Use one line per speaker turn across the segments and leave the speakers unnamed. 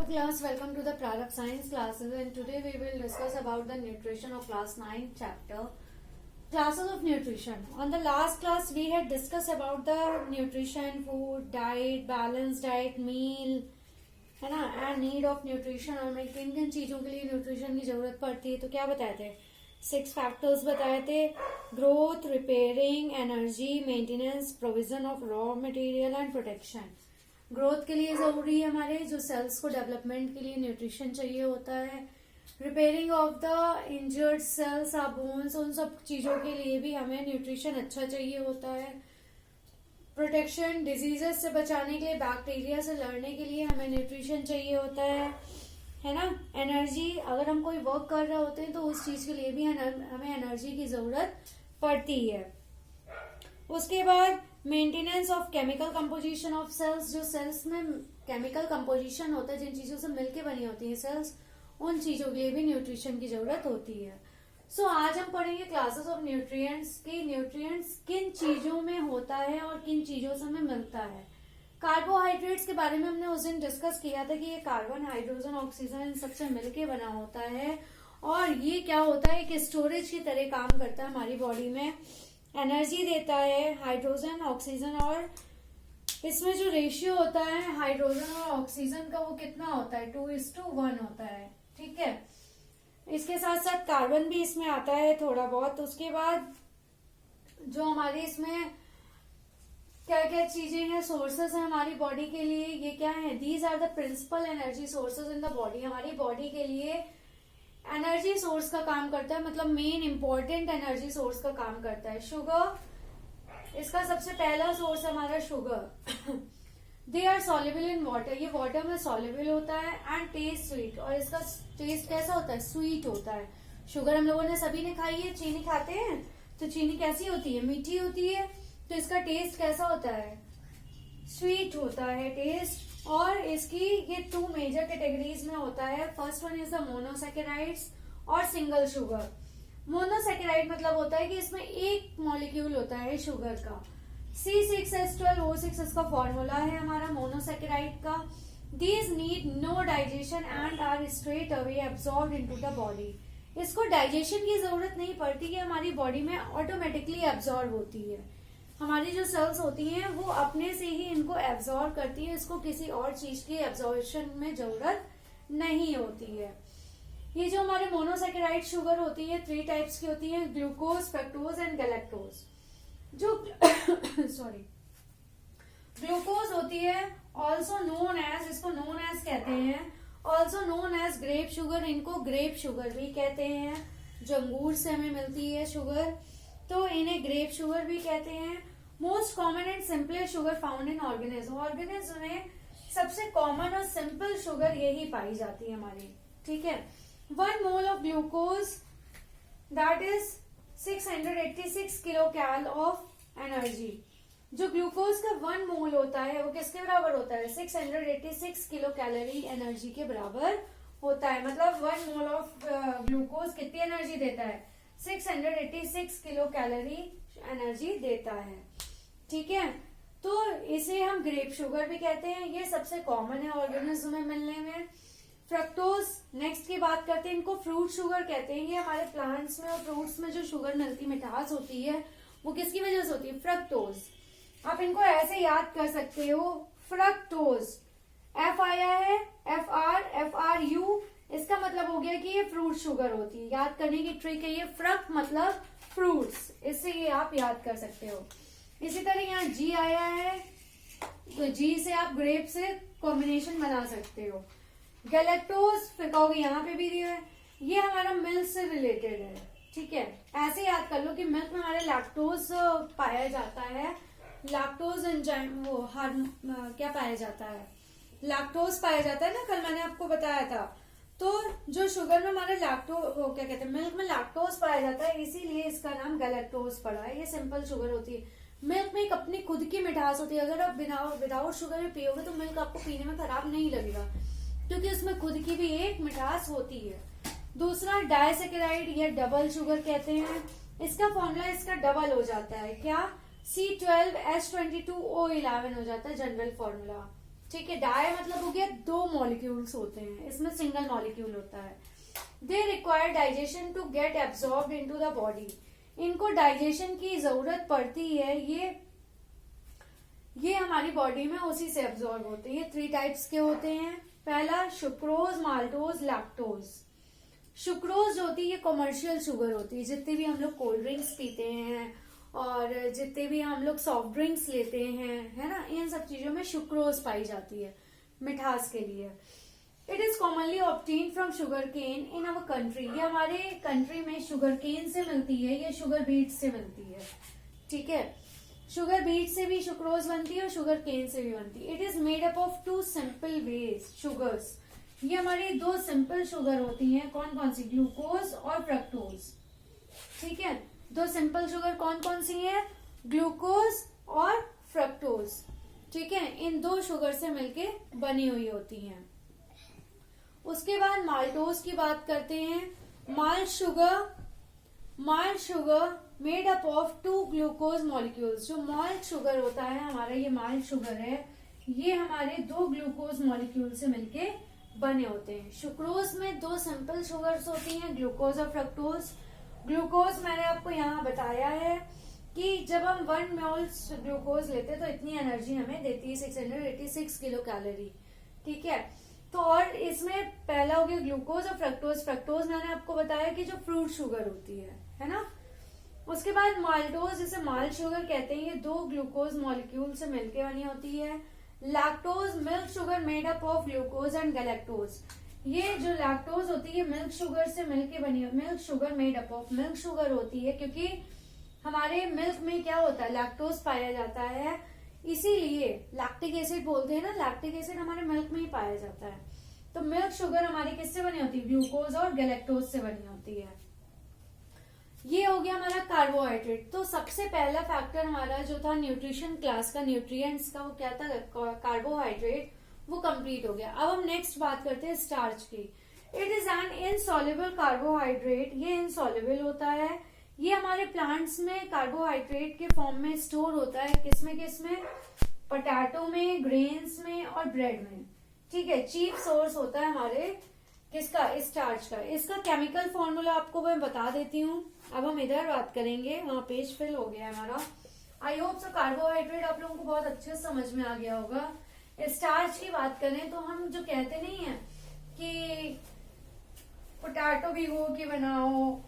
class, welcome to the Prarabh Science classes, and today we will discuss about the nutrition of class 9 chapter, classes of nutrition. On the last class we had discussed about the nutrition, food, diet, balanced diet, meal, है ना, and need of nutrition, और मैं किन किन चीजों के लिए nutrition की जरूरत पड़ती है. तो क्या बताए थे? 6 फैक्टर्स बताए थे: growth, repairing, energy, maintenance, provision of raw material and protection. Growth के लिए जरूरी है, हमारे जो सेल्स को डेवलपमेंट के लिए न्यूट्रिशन चाहिए होता है. Repairing of the injured cells, bones, उन सब चीजों के लिए भी हमें न्यूट्रिशन अच्छा चाहिए होता है. प्रोटेक्शन, डिजीजेस से बचाने के लिए, बैक्टीरिया से लड़ने के लिए हमें न्यूट्रिशन चाहिए होता है ना. एनर्जी, अगर हम कोई वर्क कर रहे होते हैं तो उस चीज के लिए भी हमें एनर्जी की जरूरत पड़ती है. उसके बाद maintenance of chemical composition of cells, जो सेल्स में केमिकल कंपोजिशन होता है, जिन चीजों से मिलके बनी होती है सेल्स, उन चीजों के लिए भी न्यूट्रिशन की जरूरत होती है. सो आज हम पढ़ेंगे क्लासेस ऑफ न्यूट्रिएंट्स की न्यूट्रिएंट्स किन चीजों में होता है और किन चीजों से हमें मिलता है. कार्बोहाइड्रेट्स के बारे में हमने उस दिन डिस्कस किया था कि ये कार्बन, हाइड्रोजन, ऑक्सीजन इन सबसे मिलके बना होता है, और ये क्या होता है, एक स्टोरेज की तरह काम करता है हमारी बॉडी में. एनर्जी देता है हाइड्रोजन, ऑक्सीजन, और इसमें जो रेशियो होता है हाइड्रोजन और ऑक्सीजन का वो कितना होता है, 2:1 होता है. ठीक है. इसके साथ साथ कार्बन भी इसमें आता है थोड़ा बहुत. उसके बाद जो हमारे इसमें क्या क्या चीजें हैं, सोर्सेस हैं हमारी बॉडी के लिए, ये क्या है, these are the principal energy sources in the body. हमारी बॉडी के लिए एनर्जी सोर्स का काम करता है, मतलब मेन इंपॉर्टेंट एनर्जी सोर्स का काम करता है. शुगर, इसका सबसे पहला सोर्स है हमारा sugar. They are soluble in water, ये वाटर में सॉल्युबल होता है. एंड टेस्ट स्वीट, और इसका टेस्ट कैसा होता है, स्वीट होता है. शुगर हम लोगों ने सभी ने खाई है, चीनी खाते हैं तो चीनी कैसी होती है, मीठी होती है. तो इसका टेस्ट कैसा होता है, स्वीट होता है टेस्ट. और इसकी ये 2 मेजर कैटेगरीज में होता है. First one is the monosaccharides और सिंगल शुगर. मोनोसैकेराइड मतलब होता है कि इसमें एक मॉलिक्यूल होता है शुगर का. C6H12O6 इसका फॉर्मूला है हमारा मोनोसैकेराइड का. These need no digestion and are straight away absorbed into the body. इसको डाइजेशन की जरूरत नहीं पड़ती है, हमारी बॉडी में ऑटोमेटिकली एब्जॉर्ब होती है. हमारी जो सेल्स होती हैं वो अपने से ही इनको एब्जॉर्ब करती है, इसको किसी और चीज की एब्जॉर्प्शन में जरूरत नहीं होती है. ये जो हमारे मोनोसैकेराइड शुगर होती है 3 टाइप्स की होती है: ग्लूकोज, फ्रक्टोज एंड गैलेक्टोज. जो सॉरी ग्लूकोज होती है ऑल्सो नोन एज, इसको नोन एज कहते हैं, also known as grape sugar, इनको ग्रेप शुगर भी कहते हैं. जो अंगूर से हमें मिलती है शुगर, तो इन्हें ग्रेप शुगर भी कहते हैं. Most common and simplest sugar found in organism, organism में सबसे कॉमन और सिंपल शुगर यही पाई जाती है हमारी. ठीक है. 1 mole of glucose that is 686 kilo cal of energy. जो ग्लूकोज का 1 मोल होता है वो किसके बराबर होता है, 686 किलो कैलोरी एनर्जी के बराबर होता है. मतलब 1 मोल ऑफ ग्लूकोज कितनी एनर्जी देता है, 686 किलो कैलोरी एनर्जी देता है. ठीक है. तो इसे हम ग्रेप शुगर भी कहते हैं, ये सबसे कॉमन है ऑर्गेनिज्म में मिलने में. फ्रक्टोज नेक्स्ट की बात करते हैं, इनको फ्रूट शुगर कहते हैं. ये हमारे प्लांट्स में और फ्रूट्स में जो शुगर मिलती, मिठास होती है, वो किसकी वजह से होती है, फ्रक्टोज. आप इनको ऐसे याद कर सकते हो, फ्रक्टोज. F आया है, FR, इसका मतलब हो गया कि ये फ्रूट शुगर होती है. याद करने की ट्रिक है ये, फ्रक्ट मतलब फ्रूट्स, इससे ये आप याद कर सकते हो. इसी तरह यहाँ G आया है, तो G से आप ग्रेप से कॉम्बिनेशन बना सकते हो. गैलेक्टोज फिर कहोगे यहाँ पे भी दिया है, ये हमारा मिल्क से रिलेटेड है. ठीक है. ऐसे याद कर लो कि मिल्क में हमारे लैक्टोज पाया जाता है. लैक्टोज एंजाइम, वो क्या पाया जाता है, लैक्टोज पाया जाता है ना, कल मैंने आपको बताया था. तो जो शुगर में हमारे वो क्या कहते हैं, मिल्क में लैक्टोज पाया जाता है, इसीलिए इसका नाम गैलेक्टोज पड़ा है. ये सिंपल शुगर होती है. मिल्क में एक अपनी खुद की मिठास होती है. अगर आप विदाउट शुगर में पियोगे तो मिल्क आपको पीने में खराब नहीं लगेगा, क्योंकि उसमें खुद की भी एक मिठास होती है. दूसरा डाइसैकेराइड या डबल शुगर कहते हैं. इसका फॉर्मूला इसका डबल हो जाता है, क्या, C12H22O11 हो जाता है जनरल फॉर्मूला. ठीक है, डाई मतलब हो गया 2 मॉलिक्यूल्स होते हैं, इसमें सिंगल मॉलिक्यूल होता है। They require digestion to get absorbed into the body, इनको डाइजेशन की जरूरत पड़ती है, ये हमारी बॉडी में उसी से एब्सॉर्ब होते हैं। ये 3 टाइप्स के होते हैं। पहला सुक्रोज, माल्टोज, लैक्टोज। सुक्रोज होती है, ये कॉमर्शियल शुगर होती है, जितने भी हम लोग कोल्ड ड्रिंक्स पीते हैं और जितने भी हम लोग सॉफ्ट ड्रिंक्स लेते हैं, है ना, इन सब चीजों में सुक्रोज पाई जाती है मिठास के लिए। It is commonly obtain from sugar cane in our country, ये हमारे कंट्री में शुगर केन से मिलती है, ये शुगर बीट से मिलती है। ठीक है, शुगर बीट से भी सुक्रोज बनती है और शुगर केन से भी बनती है। It is made up of 2 simple base sugars, ये हमारी 2 सिंपल शुगर होती हैं। कौन कौन सी? ग्लूकोज और फ्रक्टोज। ठीक है, 2 सिंपल शुगर कौन कौन सी है? ग्लूकोज और फ्रक्टोज। ठीक है, इन 2 शुगर से मिलके बनी हुई होती हैं। उसके बाद माल्टोज की बात करते हैं। Malt sugar made up of 2 glucose molecules. जो माल्ट शुगर होता है हमारा, ये माल्ट शुगर है, ये हमारे 2 ग्लूकोज मॉलिक्यूल से मिलके बने होते हैं। सुक्रोज में 2 सिंपल शुगर्स होती हैं, ग्लूकोज और फ्रक्टोज। ग्लूकोज मैंने आपको यहाँ बताया है कि जब हम 1 मोल ग्लूकोज लेते हैं तो इतनी एनर्जी हमें देती है 686 किलो कैलोरी। ठीक है, तो और इसमें पहला हो गया ग्लूकोज और फ्रक्टोज। फ्रक्टोज मैंने आपको बताया कि जो फ्रूट शुगर होती है ना। उसके बाद माल्टोज, जिसे माल्ट शुगर कहते हैं, ये 2 ग्लूकोज मॉलिक्यूल से मिलके बनी होती है। Lactose, milk sugar made up of glucose and galactose. ये जो लैक्टोज होती है मिल्क शुगर से मिलके बनी है। Milk sugar made up of, milk sugar होती है क्योंकि हमारे मिल्क में क्या होता है, लैक्टोज पाया जाता है, इसीलिए लैक्टिक एसिड बोलते हैं ना, लैक्टिक एसिड हमारे मिल्क में ही पाया जाता है। तो मिल्क शुगर हमारी किससे बनी होती है? ग्लूकोज और गैलेक्टोज से बनी होती है। ये हो गया हमारा कार्बोहाइड्रेट। तो सबसे पहला फैक्टर हमारा जो था न्यूट्रिशन क्लास का, न्यूट्रिएंट्स का, वो क्या था? कार्बोहाइड्रेट। वो कंप्लीट हो गया। अब हम नेक्स्ट बात करते हैं स्टार्च की। It is an insoluble carbohydrate, ये इनसॉल्युबल होता है। ये हमारे प्लांट्स में कार्बोहाइड्रेट के फॉर्म में स्टोर होता है। किसमें? पोटैटो में, ग्रेन्स में और ब्रेड में। ठीक है, चीफ सोर्स होता है हमारे किसका? स्टार्च का। इसका केमिकल फॉर्मूला आपको मैं बता देती हूँ। अब हम इधर बात करेंगे, वहां पेज फिल हो गया है हमारा। आई होप सो कार्बोहाइड्रेट आप लोगों को बहुत अच्छे से समझ में आ गया होगा। स्टार्च की बात करें तो हम जो कहते नहीं है कि पोटैटो भिगो के बनाओ,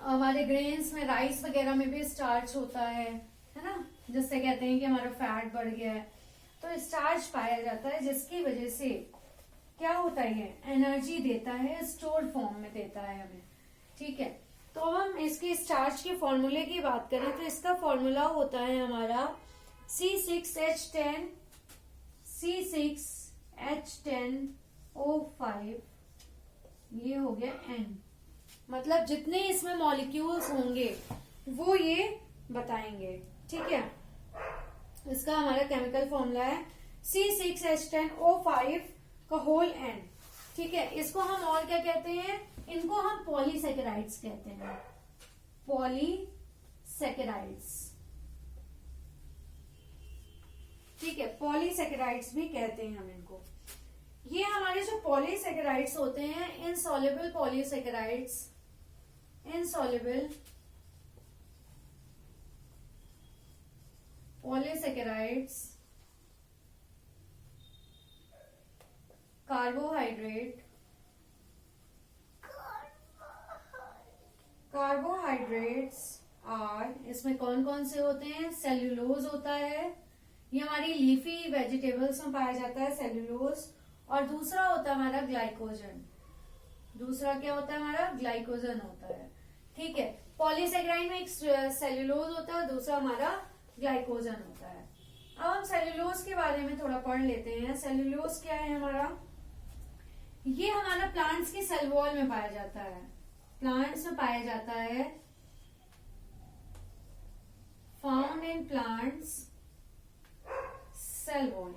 हमारे ग्रेन्स में, राइस वगैरह में भी स्टार्च होता है ना, जिससे कहते हैं कि हमारा फैट बढ़ गया है। तो स्टार्च पाया जाता है, जिसकी वजह से क्या होता है? एनर्जी देता है, स्टोर फॉर्म में देता है हमें। ठीक है, तो हम इसके स्टार्च के फॉर्मूले की बात करें तो इसका फॉर्मूला होता है हमारा C6H10 C6H10O5, ये हो गया N। मतलब जितने इसमें मॉलिक्यूल्स होंगे वो ये बताएंगे। ठीक है, इसका हमारा केमिकल फॉर्मूला है C6H10O5 का होल N। ठीक है, इसको हम और क्या कहते हैं? इनको हम पॉलीसेकेराइड्स कहते हैं। पॉलीसेकेराइड्स। ठीक है, पॉलीसेकेराइड्स भी कहते हैं हम इनको। ये हमारे जो पॉलीसेकेराइड्स होते हैं, insoluble polysaccharides, insoluble polysaccharides, carbohydrate, carbohydrates are, इसमें कौन कौन से होते हैं? सेल्यूलोज होता है, ये हमारी लीफी वेजिटेबल्स में पाया जाता है सेल्यूलोज। और दूसरा होता है हमारा ग्लाइकोजन। दूसरा क्या होता है हमारा? ग्लाइकोजन होता है। ठीक है, पॉलीसेकेराइड में एक सेल्यूलोज होता है, दूसरा हमारा ग्लाइकोजन होता है। अब हम सेल्यूलोज के बारे में थोड़ा पढ़ लेते हैं। सेल्यूलोज क्या है हमारा? ये हमारा प्लांट्स की सेल वॉल में पाया जाता है। प्लांट्स में पाया जाता है, found in plants cell wall.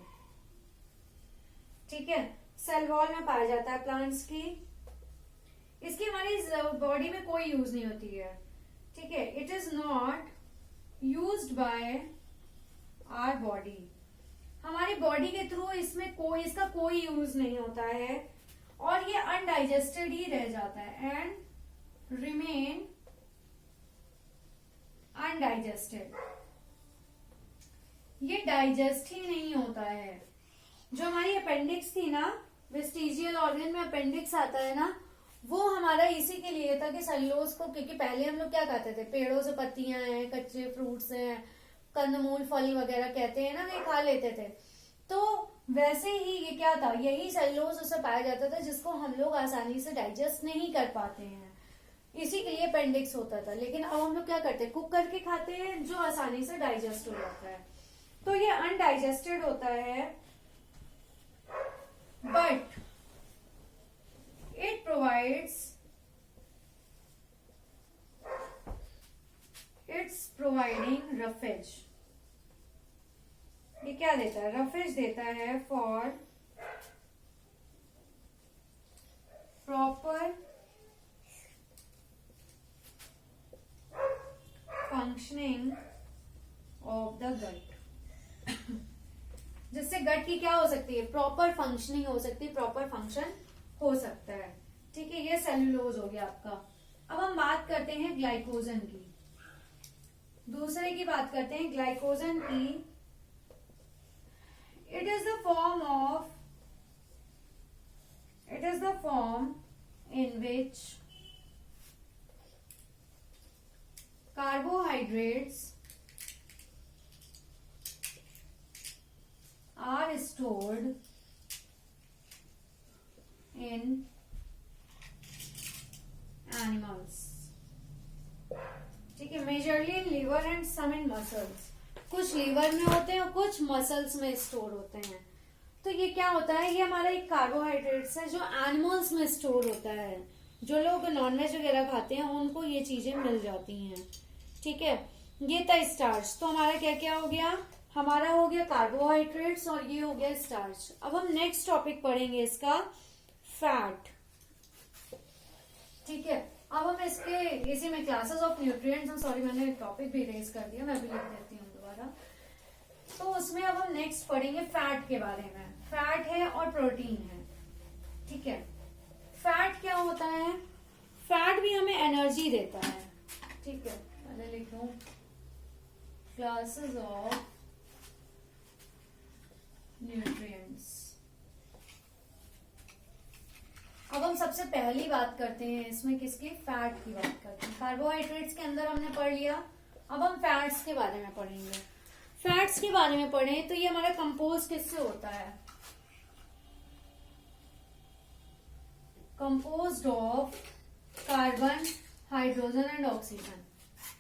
ठीक है, सेल वॉल में पाया जाता है प्लांट्स की। इसकी हमारी बॉडी में कोई यूज नहीं होती है। ठीक है, it is not used by our body. हमारी बॉडी के थ्रू इसका कोई यूज नहीं होता है और ये अनडाइजेस्टेड ही रह जाता है एंड रिमेन अनडाइजेस्टेड। ये डाइजेस्ट ही नहीं होता है। जो हमारी अपेंडिक्स थी ना, वेस्टिजियल ऑर्गन में अपेंडिक्स आता है ना, वो हमारा इसी के लिए था कि सेलुलोज को, क्योंकि पहले हम लोग क्या खाते थे, पेड़ों से पत्तियां हैं, कच्चे फ्रूट्स हैं, कंदमूल फल वगैरह कहते हैं ना, वे खा लेते थे। तो वैसे ही ये क्या था, यही सेलुलोज उससे पाया जाता था जिसको हम लोग आसानी से डाइजेस्ट नहीं कर पाते हैं, इसी के लिए अपेंडिक्स होता था। लेकिन अब हम लोग क्या करते हैं, कुक करके खाते हैं जो आसानी से डाइजेस्ट हो जाता है। तो ये अनडाइजेस्टेड होता है, बट इट प्रोवाइडिंग रफेज। ये क्या देता है, रफेज देता है for proper functioning of the gut. जिससे गट की क्या हो सकती है, प्रॉपर फंक्शनिंग हो सकती है, प्रॉपर फंक्शन हो सकता है। ठीक है, ये सेलुलोज हो गया आपका। अब हम बात करते हैं ग्लाइकोजन की, दूसरे की बात करते हैं ग्लाइकोजन की। It is the form in which carbohydrates are stored in animals। ठीक है, majorly in liver and some in muscles. कुछ लीवर में होते हैं और कुछ मसल्स में स्टोर होते हैं। तो ये क्या होता है, ये हमारा एक कार्बोहाइड्रेट्स है जो एनिमल्स में स्टोर होता है। जो लोग नॉनवेज वगैरह खाते हैं उनको ये चीजें मिल जाती हैं। ठीक है, ये था स्टार्च। तो हमारा क्या क्या हो गया, हमारा हो गया कार्बोहाइड्रेट्स और ये हो गया स्टार्च। अब हम नेक्स्ट टॉपिक पढ़ेंगे इसका, फैट। ठीक है, अब हम इसी में क्लासेस ऑफ न्यूट्रिएंट्स, सॉरी मैंने टॉपिक भी रेज कर दिया, मैं भी लिख देती हूँ दोबारा। तो उसमें अब हम नेक्स्ट पढ़ेंगे फैट के बारे में। फैट है और प्रोटीन है। ठीक है, फैट क्या होता है, फैट भी हमें एनर्जी देता है। ठीक है, मैंने लिखूं क्लासेस ऑफ न्यूट्रिएंट्स। अब हम सबसे पहली बात करते हैं इसमें किसकी, फैट की बात करते हैं। कार्बोहाइड्रेट्स के अंदर हमने पढ़ लिया, अब हम फैट्स के बारे में पढ़ेंगे। फैट्स के बारे में पढ़ें तो ये हमारा कंपोज किससे होता है, composed of carbon, hydrogen and oxygen.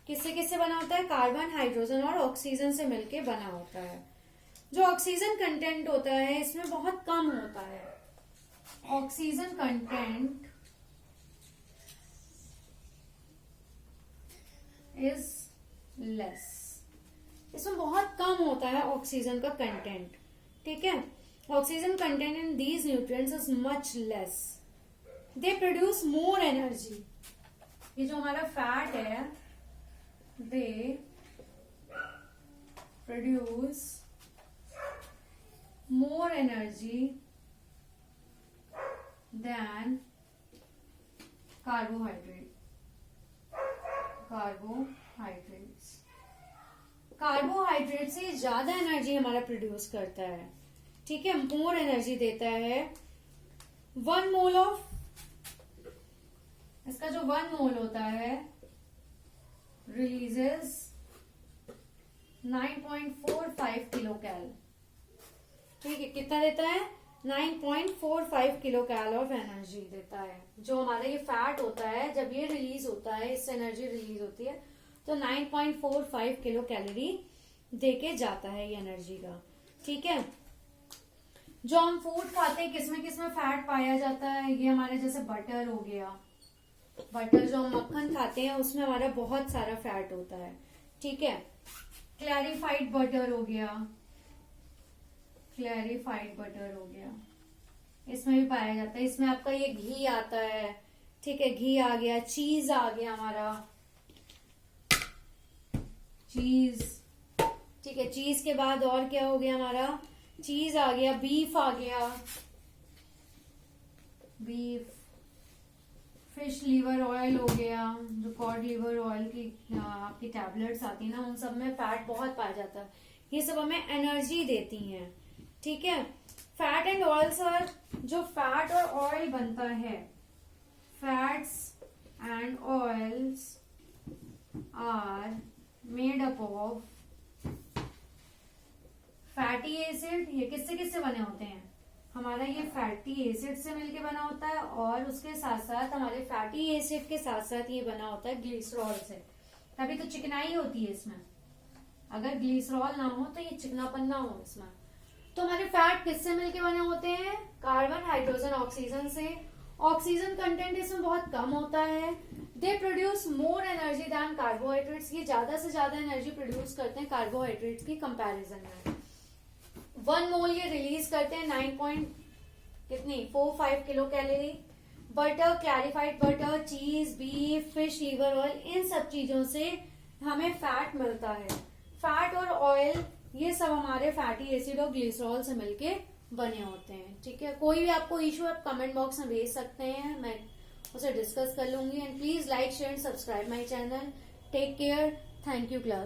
किससे किससे बना होता है, कार्बन, हाइड्रोजन और ऑक्सीजन से मिलके बना होता है। जो ऑक्सीजन कंटेंट होता है इसमें बहुत कम होता है। ऑक्सीजन कंटेंट इज लेस, इसमें बहुत कम होता है ऑक्सीजन का कंटेंट। ठीक है, oxygen content in these nutrients is much less, they produce more energy. ये जो हमारा फैट है, they produce more energy than carbohydrate से ज्यादा एनर्जी हमारा प्रोड्यूस करता है। ठीक है, मोर एनर्जी देता है। 1 मोल ऑफ, इसका जो 1 मोल होता है रिलीजेस 9.45 किलो कैल। ठीक है, कितना देता है, 9.45 किलो कैल ऑफ एनर्जी देता है। जो हमारा ये फैट होता है जब ये रिलीज होता है, इससे एनर्जी रिलीज होती है तो 9.45 किलो कैलोरी देके जाता है ये एनर्जी का। ठीक है, जो हम फूड खाते हैं किसमें किसमें फैट पाया जाता है, ये हमारे जैसे बटर हो गया, बटर जो हम मक्खन खाते हैं उसमें हमारा बहुत सारा फैट होता है। ठीक है, क्लैरिफाइड बटर हो गया, क्लैरिफाइड बटर हो गया, इसमें भी पाया जाता है। इसमें आपका ये घी आता है। ठीक है, घी आ गया, चीज आ गया हमारा, चीज। ठीक है, चीज के बाद और क्या हो गया हमारा, चीज आ गया, बीफ आ गया, बीफ, फिश लीवर ऑयल हो गया, जो कॉड लीवर ऑयल की आपकी टैबलेट्स आती है ना, उन सब में फैट बहुत पाया जाता है। ये सब हमें एनर्जी देती हैं, ठीक है। फैट एंड ऑयल्स आर, जो फैट और ऑयल बनता है, fats and oils are made up of fatty acid. ये किससे किससे बने होते हैं? हमारा ये फैटी एसिड से मिलके बना होता है, और उसके साथ साथ हमारे फैटी एसिड के साथ साथ ये बना होता है ग्लिसरॉल से, तभी तो चिकनाई होती है इसमें। अगर ग्लिसरॉल ना हो तो ये चिकनापन ना हो इसमें। तो हमारे फैट किससे मिलके बने होते हैं? कार्बन, हाइड्रोजन, ऑक्सीजन से। ऑक्सीजन कंटेंट इसमें बहुत कम होता है। They produce more energy than carbohydrates. ये ज्यादा से ज्यादा एनर्जी प्रोड्यूस करते हैं कार्बोहाइड्रेट्स की कंपैरिजन में। 1 मोल ये रिलीज करते हैं 9.45 kilo calorie. Butter, clarified butter, चीज, बीफ, फिश लीवर ऑयल, इन सब चीजों से हमें फैट मिलता है। फैट और ऑयल ये सब हमारे फैटी एसिड और ग्लिसरॉल से मिलके बने होते हैं, ठीक है। कोई भी आपको इशू आप कमेंट बॉक्स में भेज सकते हैं, मैं उसे डिस्कस कर लूंगी। And please like, share and subscribe my channel. Take care, thank you class.